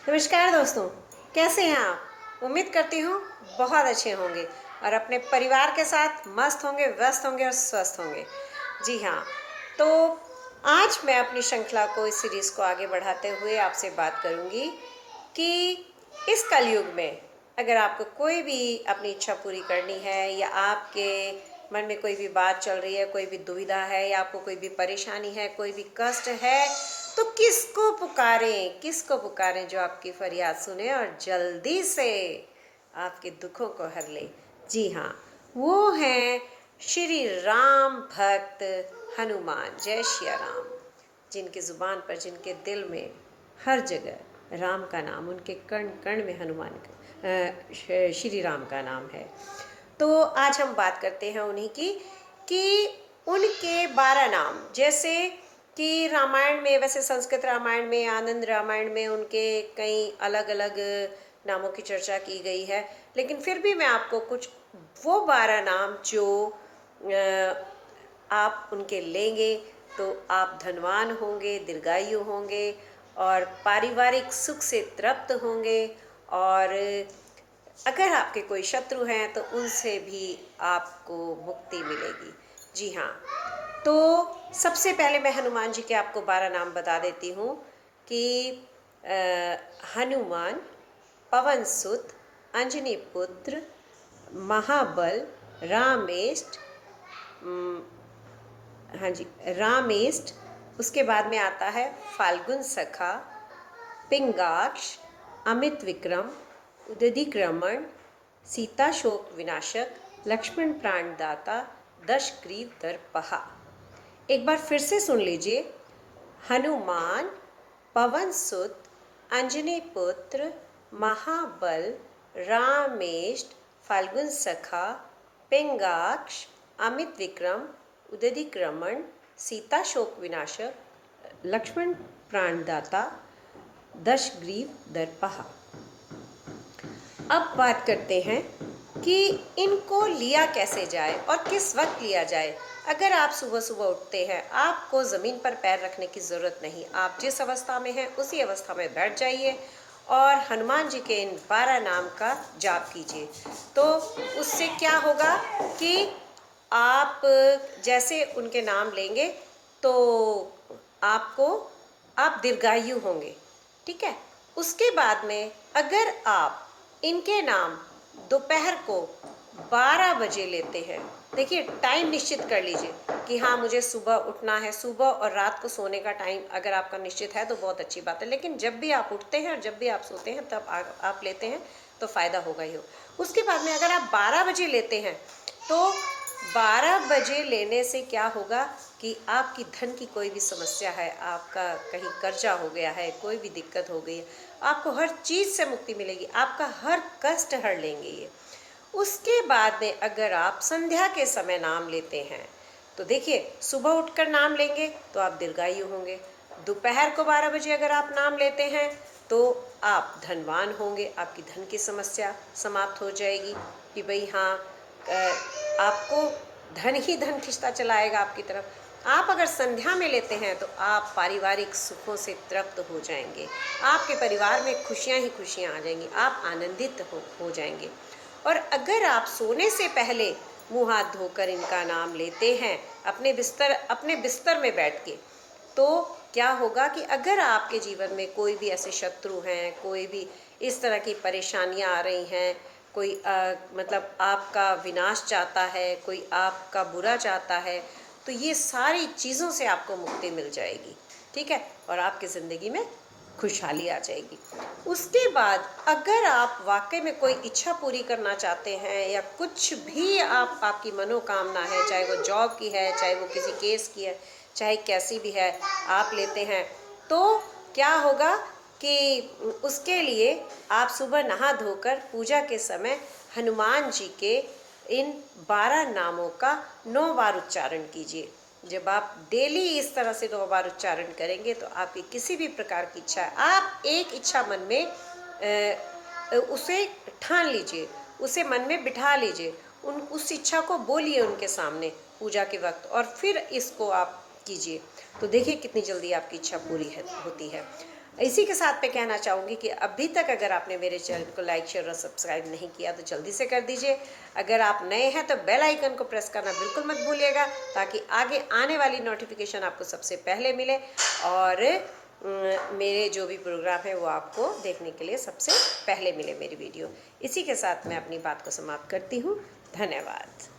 नमस्कार दोस्तों, कैसे हैं आप? उम्मीद करती हूँ बहुत अच्छे होंगे और अपने परिवार के साथ मस्त होंगे, व्यस्त होंगे और स्वस्थ होंगे। जी हाँ, तो आज मैं अपनी श्रृंखला को, इस सीरीज़ को आगे बढ़ाते हुए आपसे बात करूँगी कि इस कलयुग में अगर आपको कोई भी अपनी इच्छा पूरी करनी है या आपके मन में कोई भी बात चल रही है, कोई भी दुविधा है या आपको कोई भी परेशानी है, कोई भी कष्ट है, तो किसको पुकारें जो आपकी फरियाद सुने और जल्दी से आपके दुखों को हर ले। जी हाँ, वो हैं श्री राम भक्त हनुमान। जय श्री राम। जिनकी ज़ुबान पर, जिनके दिल में हर जगह राम का नाम, उनके कण कण में हनुमान का श्री राम का नाम है। तो आज हम बात करते हैं उन्हीं की कि उनके 12 नाम, जैसे कि रामायण में, वैसे संस्कृत रामायण में, आनंद रामायण में उनके कई अलग अलग नामों की चर्चा की गई है, लेकिन फिर भी मैं आपको कुछ वो 12 नाम जो आप उनके लेंगे तो आप धनवान होंगे, दीर्घायु होंगे और पारिवारिक सुख से तृप्त होंगे। और अगर आपके कोई शत्रु हैं तो उनसे भी आपको मुक्ति मिलेगी। जी हाँ, तो सबसे पहले मैं हनुमान जी के आपको 12 नाम बता देती हूँ कि हनुमान, पवन सुत, अंजनी पुत्र, महाबल, रामेष्ट, हाँ जी, रामेष्ट। उसके बाद में आता है फाल्गुन सखा, पिंगाक्ष, अमित विक्रम, उदधिक्रमण, सीता शोक विनाशक, लक्ष्मण प्राणदाता, दशग्रीव दर्पहा। एक बार फिर से सुन लीजिए। हनुमान, पवन सुत, अंजनी पुत्र, महाबल, रामेष्ट, फाल्गुन सखा, पिंगाक्ष, अमित विक्रम, उदधिक्रमण, सीता शोक विनाशक, लक्ष्मण प्राणदाता, दशग्रीव दर्पहा। अब बात करते हैं कि इनको लिया कैसे जाए और किस वक्त लिया जाए। अगर आप सुबह सुबह उठते हैं, आपको ज़मीन पर पैर रखने की ज़रूरत नहीं। आप जिस अवस्था में हैं उसी अवस्था में बैठ जाइए और हनुमान जी के इन 12 नाम का जाप कीजिए। तो उससे क्या होगा कि आप जैसे उनके नाम लेंगे तो आप दीर्घायु होंगे। ठीक है। उसके बाद में अगर आप इनके नाम दोपहर को 12 बजे लेते हैं, देखिए टाइम निश्चित कर लीजिए कि हाँ मुझे सुबह उठना है। सुबह और रात को सोने का टाइम अगर आपका निश्चित है तो बहुत अच्छी बात है, लेकिन जब भी आप उठते हैं और जब भी आप सोते हैं तब आप लेते हैं तो फ़ायदा होगा ही हो। उसके बाद में अगर आप 12 बजे लेते हैं तो 12 बजे लेने से क्या होगा कि आपकी धन की कोई भी समस्या है, आपका कहीं कर्जा हो गया है, कोई भी दिक्कत हो गई है, आपको हर चीज़ से मुक्ति मिलेगी, आपका हर कष्ट हर लेंगे ये। उसके बाद में अगर आप संध्या के समय नाम लेते हैं तो देखिए सुबह उठकर नाम लेंगे तो आप दीर्घायु होंगे। दोपहर को 12 बजे अगर आप नाम लेते हैं तो आप धनवान होंगे, आपकी धन की समस्या समाप्त हो जाएगी कि भाई हाँ आपको धन ही धन खिंचता चला आएगा आपकी तरफ। आप अगर संध्या में लेते हैं तो आप पारिवारिक सुखों से तृप्त हो जाएंगे, आपके परिवार में खुशियां ही खुशियां आ जाएंगी, आप आनंदित हो जाएंगे। और अगर आप सोने से पहले मुंह हाथ धोकर इनका नाम लेते हैं अपने बिस्तर में बैठ के, तो क्या होगा कि अगर आपके जीवन में कोई भी ऐसे शत्रु हैं, कोई भी इस तरह की परेशानियां आ रही हैं, कोई मतलब आपका विनाश चाहता है, कोई आपका बुरा चाहता है, तो ये सारी चीज़ों से आपको मुक्ति मिल जाएगी। ठीक है। और आपकी ज़िंदगी में खुशहाली आ जाएगी। उसके बाद अगर आप वाकई में कोई इच्छा पूरी करना चाहते हैं या कुछ भी आपकी मनोकामना है, चाहे वो जॉब की है, चाहे वो किसी केस की है, चाहे कैसी भी है, आप लेते हैं तो क्या होगा कि उसके लिए आप सुबह नहा धोकर पूजा के समय हनुमान जी के इन 12 नामों का 9 बार उच्चारण कीजिए। जब आप डेली इस तरह से 9 बार उच्चारण करेंगे तो आपकी किसी भी प्रकार की इच्छा है, आप एक इच्छा मन में उसे ठान लीजिए, उसे मन में बिठा लीजिए, उस इच्छा को बोलिए उनके सामने पूजा के वक्त और फिर इसको आप कीजिए। तो देखिए कितनी जल्दी आपकी इच्छा पूरी होती है। इसी के साथ मैं कहना चाहूँगी कि अभी तक अगर आपने मेरे चैनल को लाइक शेयर और सब्सक्राइब नहीं किया तो जल्दी से कर दीजिए। अगर आप नए हैं तो बेल आइकन को प्रेस करना बिल्कुल मत भूलिएगा, ताकि आगे आने वाली नोटिफिकेशन आपको सबसे पहले मिले और मेरे जो भी प्रोग्राम है वो आपको देखने के लिए सबसे पहले मिले मेरी वीडियो। इसी के साथ मैं अपनी बात को समाप्त करती हूँ। धन्यवाद।